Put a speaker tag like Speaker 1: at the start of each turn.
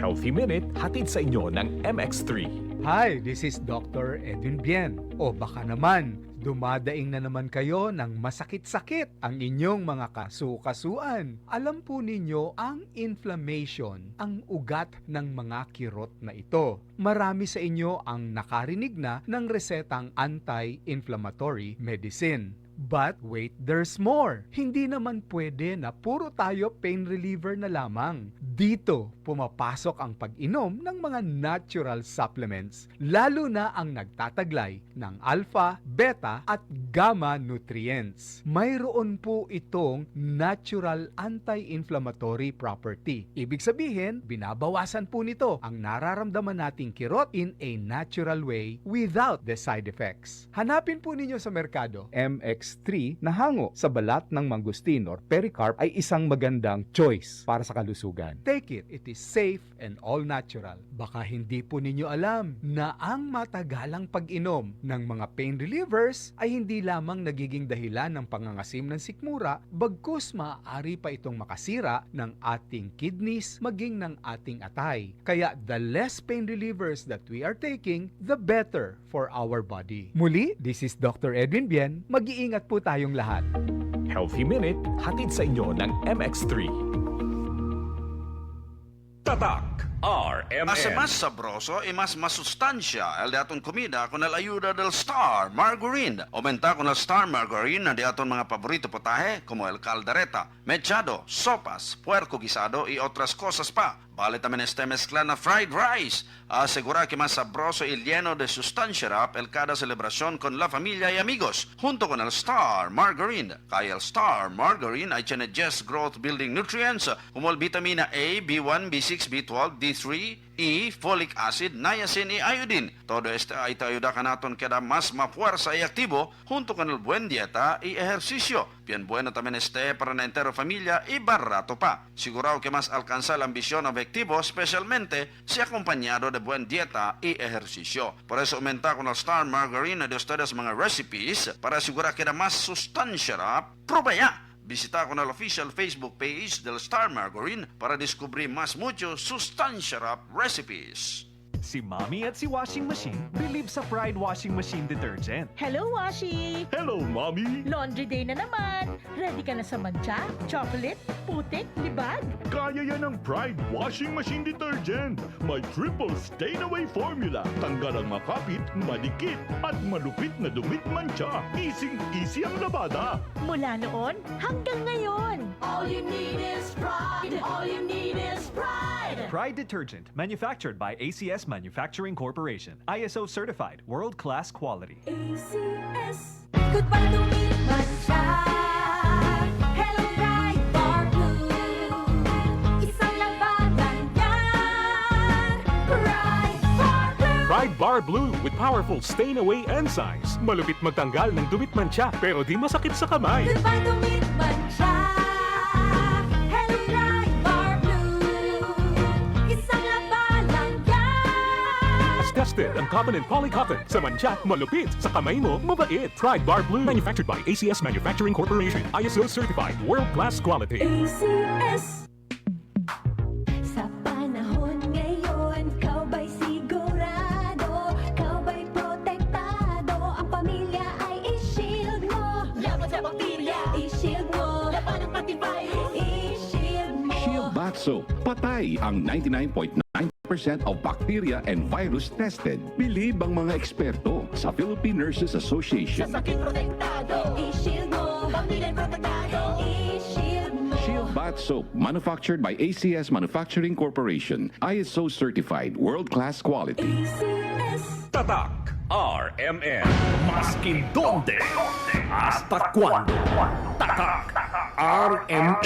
Speaker 1: Healthy Minute hatid sa inyo ng MX3.
Speaker 2: Hi, this is Dr. Edwin Bien. O baka naman, dumadaing na naman kayo ng masakit-sakit ang inyong mga kasu-kasuan. Alam po ninyo ang inflammation, ang ugat ng mga kirot na ito. Marami sa inyo ang nakarinig na ng resetang anti-inflammatory medicine. But wait, there's more. Hindi naman pwede na puro tayo pain reliever na lamang. Dito, pumapasok ang pag-inom ng mga natural supplements, lalo na ang nagtataglay ng alpha, beta at gamma nutrients. Mayroon po itong natural anti-inflammatory property. Ibig sabihin, binabawasan po nito ang nararamdaman nating kirot in a natural way without the side effects. Hanapin po ninyo sa merkado, MX3 na hango sa balat ng mangustin or pericarp ay isang magandang choice para sa kalusugan. Take it. It is safe and all natural. Baka hindi po ninyo alam na ang matagalang pag-inom ng mga pain relievers ay hindi lamang nagiging dahilan ng pangangasim ng sikmura, bagkus maaari pa itong makasira ng ating kidneys maging ng ating atay. Kaya the less pain relievers that we are taking, the better for our body. Muli, this is Dr. Edwin Bien. Mag-iingat po tayong lahat.
Speaker 1: Healthy Minute hatid sa inyo ng MX3. Tatak RMN.
Speaker 3: Mas mas sabroso y mas masustansya el de aton comida con el ayuda del Star Margarine. Aumenta con el Star Margarine na de aton mga paborito potaje como el caldereta, mechado, sopas, puerco guisado y otras cosas pa. Vale también este mezcla na fried rice. Asegura que más sabroso y lleno de sustancia rap el cada celebración con la familia y amigos. Junto con el Star Margarine. Kaya el Star Margarine ay tiene 10 growth building nutrients como el vitamina A, B1, B6, B12, D3, E, folic acid, niacin y iodine. Todo este ay te ayuda ka naton queda más mafuerza y activo junto con el buen dieta y ejercicio. Bien bueno también este para la entera familia y barato pa. Sigurado que más alcanza la ambición objetivo, especialmente si acompañado de buen dieta y ejercicio. Por eso aumenta con el Star Margarine de ustedes mga recipes para asegurar que da más sustancia. Prueba ya. Visita con el official Facebook page del Star Margarine para descubrir más mucho sustancia recipes.
Speaker 4: Si Mommy at si Washing Machine believe sa Pride Washing Machine Detergent.
Speaker 5: Hello, Washi!
Speaker 4: Hello, Mommy!
Speaker 5: Laundry day na naman! Ready ka na sa mancha, chocolate, putik, libag?
Speaker 6: Kaya yan ang Pride Washing Machine Detergent. May triple stain-away formula. Tanggal ang makapit, malikit, at malupit na dumit mancha. Easy ang labada.
Speaker 5: Mula noon hanggang ngayon.
Speaker 7: All you need is pride. All you need is pride.
Speaker 4: Pride Detergent, manufactured by ACS Manufacturing Corporation. ISO certified, world-class quality.
Speaker 7: ACS. Goodbye to me, mancha. Hello, bright bar blue. Isang labanan yan. Bright bar blue.
Speaker 1: Pride Bar Blue with powerful stain-away enzymes. Malupit magtanggal ng dumit mancha pero di masakit sa kamay.
Speaker 7: Goodbye to me, mancha. Hello, bright bar blue. Isang labanan yan.
Speaker 1: As tested ang cotton and polycotton. Sa mancha, malupit. Sa kamay mo, mabait. Pride Bar Blue. Manufactured by ACS Manufacturing Corporation. ISO certified. World-class quality.
Speaker 7: ACS. Sa panahon ngayon, kau ba'y sigurado? Kau ba'y protektado? Ang pamilya ay i-shield mo. Laban sa bakterya, i-shield mo. Laban ng matibay, i-shield mo.
Speaker 8: Shield Bath Soap. Patay ang 99.9% of bacteria and virus tested. Bilib ang mga eksperto sa Philippine Nurses Association.
Speaker 7: Sa sakit protektado, i-shield mo. Pamilya protektado, i-shield mo.
Speaker 8: Shield Bath Soap, manufactured by ACS Manufacturing Corporation. ISO certified, world-class quality.
Speaker 7: ACS.
Speaker 1: Tatak RMN. Maskin donde hasta cuando. Tatak RMN.